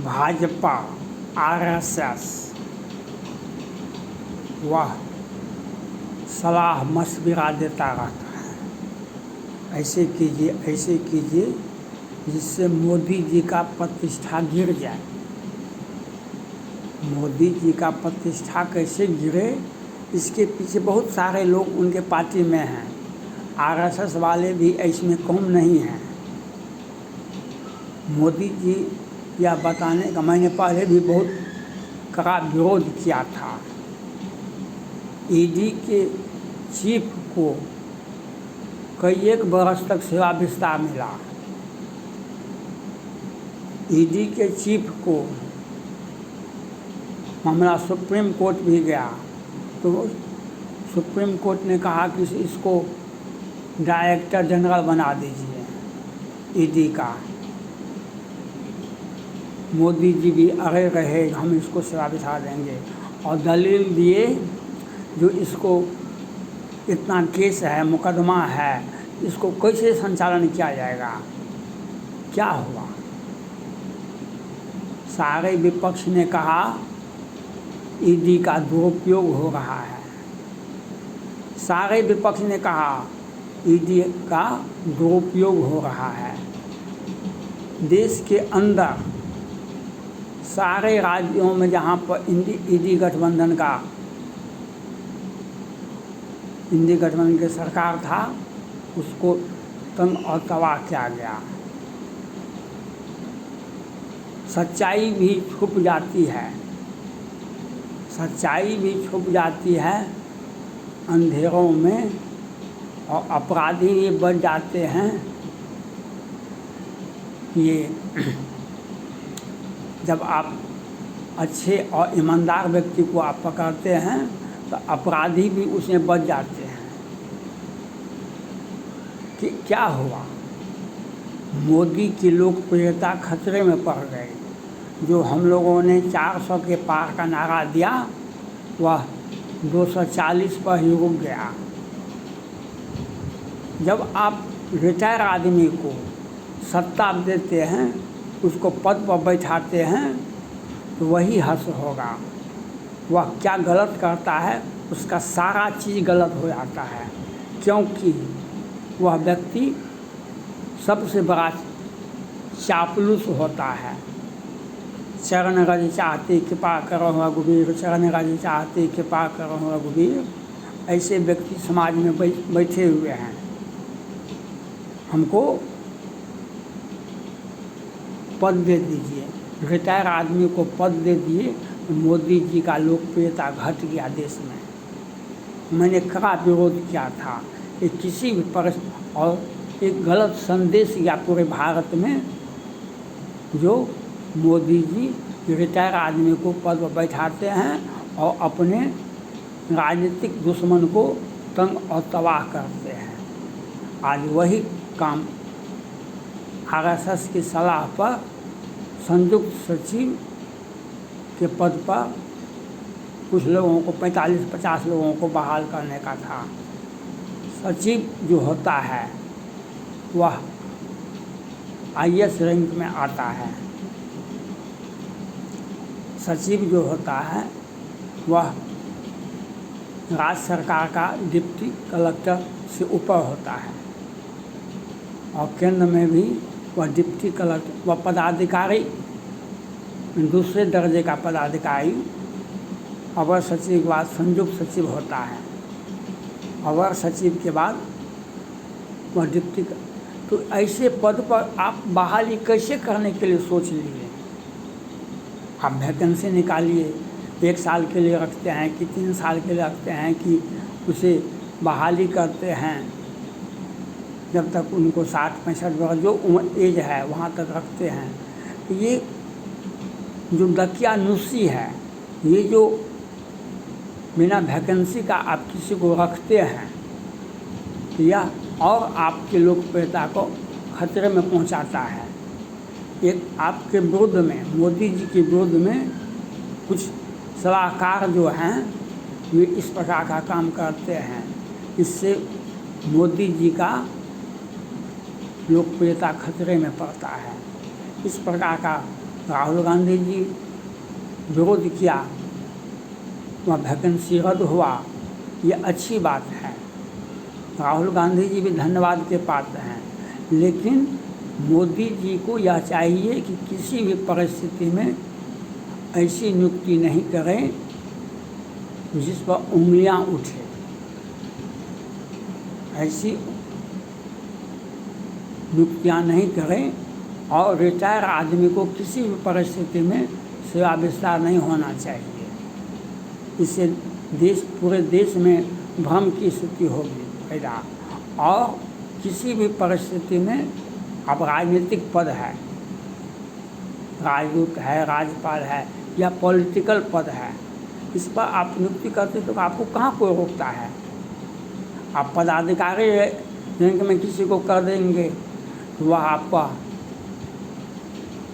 Bhajpa RSS वह सलाह मशविरा देता रहता है, ऐसे कीजिए जिससे मोदी जी का प्रतिष्ठा गिर जाए। मोदी जी का प्रतिष्ठा कैसे गिरे, इसके पीछे बहुत सारे लोग उनके पार्टी में हैं। आरएसएस वाले भी इसमें कम नहीं हैं। मोदी जी यह बताने का मैंने पहले भी बहुत कड़ा विरोध किया था। ईडी के चीफ को कई एक बरस तक सेवा विस्तार मिला। ईडी के चीफ को मामला सुप्रीम कोर्ट भी गया तो सुप्रीम कोर्ट ने कहा कि इसको डायरेक्टर जनरल बना दीजिए ईडी का। मोदी जी भी अड़े रहे, हम इसको सेवा विस्तार देंगे, और दलील दिए जो इसको इतना केस है, मुकदमा है, इसको कैसे संचालन किया जाएगा। क्या हुआ? सारे विपक्ष ने कहा ईडी का दुरुपयोग हो रहा है। सारे विपक्ष ने कहा ईडी का दुरुपयोग हो रहा है। देश के अंदर सारे राज्यों में जहाँ पर ईडी गठबंधन की सरकार था, उसको तंग और तबाह किया गया। सच्चाई भी छुप जाती है अंधेरों में, और अपराधी ये बढ़ जाते हैं। ये जब आप अच्छे और ईमानदार व्यक्ति को आप पकड़ते हैं तो अपराधी भी उसमें बढ़ जाते हैं। कि क्या हुआ? मोदी की लोकप्रियता खतरे में पड़ गई। जो हम लोगों ने 400 के पार का नारा दिया वह 240 पर ही रुक गया। जब आप रिटायर आदमी को सत्ता देते हैं, उसको पद पर बैठाते हैं, तो वही हर्ष होगा। वह क्या गलत करता है उसका सारा चीज़ गलत हो जाता है, क्योंकि वह व्यक्ति सबसे बड़ा चापलूस होता है। चरण रज चाहते कृपा करो रघुवीर, चरण रज चाहते कृपा करो रघुवीर, ऐसे व्यक्ति समाज में बैठे हुए हैं। हमको पद दे दीजिए, रिटायर आदमी को पद दे दिए, तो मोदी जी का लोकप्रियता घट गया देश में। मैंने कड़ा विरोध किया था कि किसी भी और एक गलत संदेश या पूरे भारत में जो मोदी जी रिटायर आदमी को पद पर बैठाते हैं और अपने राजनीतिक दुश्मन को तंग और तबाह करते हैं। आज वही काम आरएसएस की सलाह पर संयुक्त सचिव के पद पर कुछ लोगों को 45-50 लोगों को बहाल करने का था। सचिव जो होता है वह आईएएस रैंक में आता है। सचिव जो होता है वह राज्य सरकार का डिप्टी कलेक्टर से ऊपर होता है, और केंद्र में भी वह डिप्टी कलेक्टर, वह पदाधिकारी, दूसरे दर्जे का पदाधिकारी अवर सचिव के बाद संयुक्त सचिव होता है। अवर सचिव के बाद वह डिप्टी। तो ऐसे पद पर आप बहाली कैसे करने के लिए सोच लीजिए। आप वैकेंसी निकालिए, 1 साल के लिए रखते हैं कि 3 साल के लिए रखते हैं कि उसे बहाली करते हैं, जब तक उनको 60-65 वर्ष जो उम्र एज है वहाँ तक रखते हैं। तो ये जो दकियानुसी है, ये जो बिना वैकेंसी का आप किसी को रखते हैं, तो यह और आपके लोकप्रियता को खतरे में पहुंचाता है। एक आपके विरुद्ध में, मोदी जी के विरुद्ध में कुछ सलाहकार जो हैं वे इस प्रकार का काम करते हैं। इससे मोदी जी का लोकप्रियता खतरे में पड़ता है। इस प्रकार का राहुल गांधी जी विरोध किया, वह वैकेंसी रद्द हुआ, ये अच्छी बात है। राहुल गांधी जी भी धन्यवाद के पात्र हैं, लेकिन मोदी जी को यह चाहिए कि किसी भी परिस्थिति में ऐसी नियुक्ति नहीं करें जिस पर उंगलियां उठे। ऐसी नियुक्तियां नहीं करें और रिटायर आदमी को किसी भी परिस्थिति में सेवा विस्तार नहीं होना चाहिए। इससे पूरे देश में भ्रम की स्थिति होगी पैदा। और किसी भी परिस्थिति में अब राजनीतिक पद है, राजदूत है, राज्यपाल है या पॉलिटिकल पद है, इस पर आप नियुक्ति करते तो आपको कहाँ कोई रोकता है। आप पदाधिकारी रैंक में किसी को कर देंगे तो वह आपका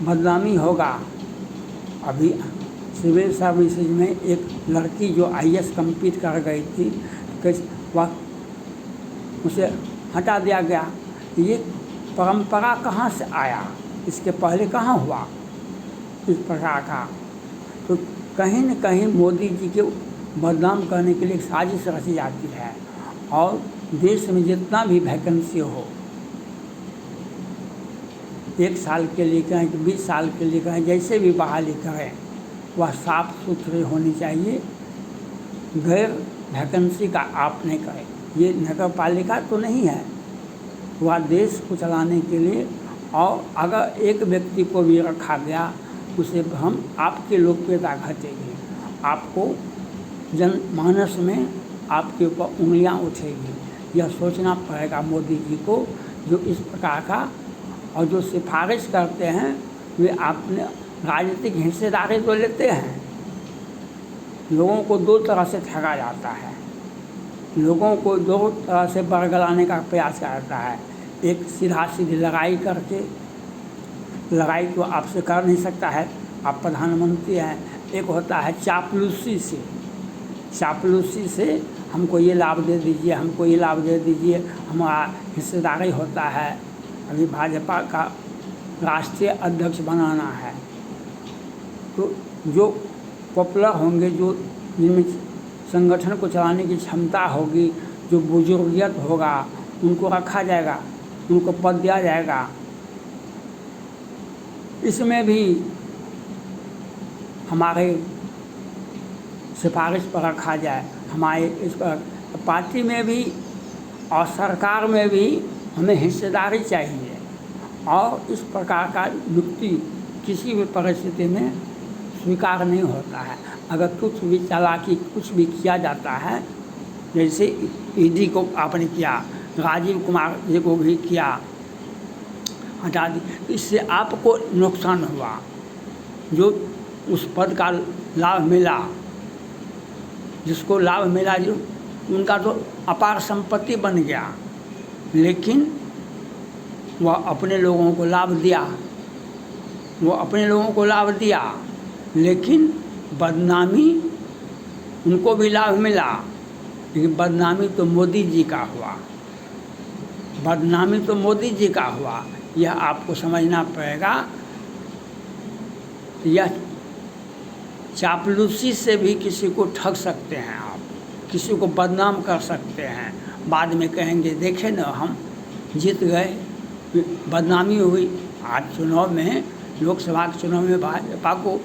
बदनामी होगा। अभी सिविल सर्विसेज में एक लड़की जो IAS कंप्लीट कर गई थी, वह उसे हटा दिया गया। ये परंपरा कहाँ से आया, इसके पहले कहाँ हुआ इस प्रकार का। तो कहीं न कहीं मोदी जी के बदनाम करने के लिए साजिश रची जाती है। और देश में जितना भी वैकेंसी हो, 1 साल के लिए कहें कि 20 साल के लिए कहें, जैसे भी बहाली करें वह साफ सुथरी होनी चाहिए। गैर वैकेंसी का आप नहीं करें। ये नगर पालिका तो नहीं है, वह देश को चलाने के लिए। और अगर एक व्यक्ति को भी रखा गया, उसे हम आपकी लोकप्रियता घटेगी, आपको जनमानस में आपके ऊपर उंगलियां उठेगी। यह सोचना पड़ेगा मोदी जी को, जो इस प्रकार का और जो सिफारिश करते हैं वे अपने राजनीतिक हिस्सेदारी तो लेते हैं। लोगों को 2 तरह से ठगा जाता है, लोगों को 2 तरह से बरगलाने का प्रयास करता है। एक सीधा सीधी लड़ाई करके, लड़ाई तो आपसे कर नहीं सकता है, आप प्रधानमंत्री हैं। एक होता है चापलूसी से, चापलूसी से हमको ये लाभ दे दीजिए, हमको ये लाभ दे दीजिए, हमारा हिस्सेदारी होता है। अभी भाजपा का राष्ट्रीय अध्यक्ष बनाना है, तो जो पॉपुलर होंगे, जो जिनमें संगठन को चलाने की क्षमता होगी, जो बुजुर्गियत होगा, उनको रखा जाएगा, उनको पद दिया जाएगा। इसमें भी हमारे सिफारिश पर रखा जाए, हमारे इस पर पार्टी में भी और सरकार में भी हमें हिस्सेदारी चाहिए। और इस प्रकार का नियुक्ति किसी भी परिस्थिति में स्वीकार नहीं होता है। अगर कुछ भी चालाकी कुछ भी किया जाता है, जैसे ED को आपने किया, राजीव कुमार जी को भी किया, हटा दी, इससे आपको नुकसान हुआ। जो उस पद का लाभ मिला, जिसको लाभ मिला, जो उनका तो अपार संपत्ति बन गया, लेकिन वह अपने लोगों को लाभ दिया, वो अपने लोगों को लाभ दिया, लेकिन बदनामी उनको भी लाभ मिला। लेकिन बदनामी तो मोदी जी का हुआ, बदनामी तो मोदी जी का हुआ। यह आपको समझना पड़ेगा। यह चापलूसी से भी किसी को ठग सकते हैं, आप किसी को बदनाम कर सकते हैं। बाद में कहेंगे देखे न हम जीत गए, बदनामी हुई। आज चुनाव में, लोकसभा के चुनाव में भाजपा को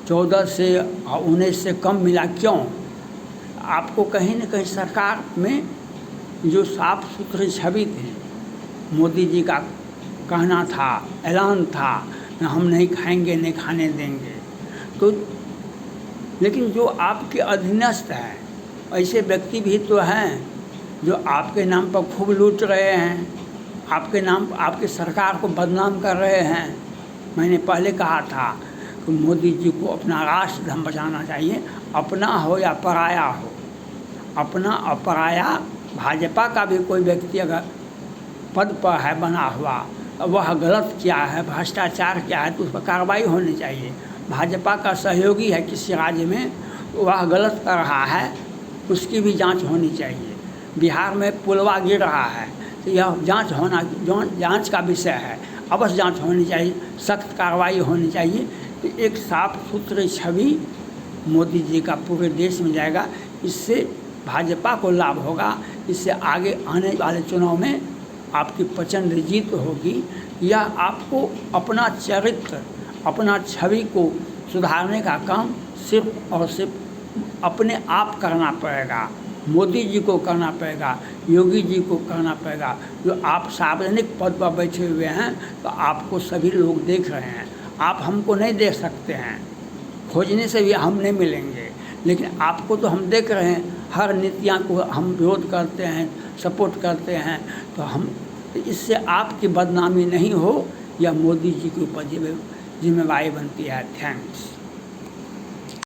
14 से 19 से कम मिला। क्यों? आपको कहीं न कहीं सरकार में जो साफ सुथरी छवि थी, मोदी जी का कहना था, ऐलान था, हम नहीं खाएंगे, नहीं खाने देंगे। तो लेकिन जो आपके अधीनस्थ हैं, ऐसे व्यक्ति भी तो हैं जो आपके नाम पर खूब लूट रहे हैं, आपके नाम, आपकी सरकार को बदनाम कर रहे हैं। मैंने पहले कहा था कि मोदी जी को अपना राष्ट्र धर्म बचाना चाहिए, अपना हो या पराया हो। अपना और पराया, भाजपा का भी कोई व्यक्ति अगर पद पर है बना हुआ, वह गलत किया है, भ्रष्टाचार किया है, तो उस पर कार्रवाई होनी चाहिए। भाजपा का सहयोगी है किसी राज्य में, वह गलत कर रहा है, उसकी भी जांच होनी चाहिए। बिहार में पुलवा गिर रहा है, तो यह जांच का विषय है। अवश्य जांच होनी चाहिए, सख्त कार्रवाई होनी चाहिए। तो एक साफ सुथरी छवि मोदी जी का पूरे देश में जाएगा। इससे भाजपा को लाभ होगा, इससे आगे आने वाले चुनाव में आपकी प्रचंड जीत होगी। या आपको अपना चरित्र, अपना छवि को सुधारने का काम सिर्फ और सिर्फ अपने आप करना पड़ेगा। मोदी जी को करना पड़ेगा, योगी जी को करना पड़ेगा। जो आप सार्वजनिक पद पर बैठे हुए हैं तो आपको सभी लोग देख रहे हैं, आप हमको नहीं देख सकते हैं, खोजने से भी हम नहीं मिलेंगे, लेकिन आपको तो हम देख रहे हैं। हर नीतियाँ को हम विरोध करते हैं, सपोर्ट करते हैं। तो हम इससे आपकी बदनामी नहीं हो, या मोदी जी के ऊपर जिम्मेवारी बनती है। थैंक्स।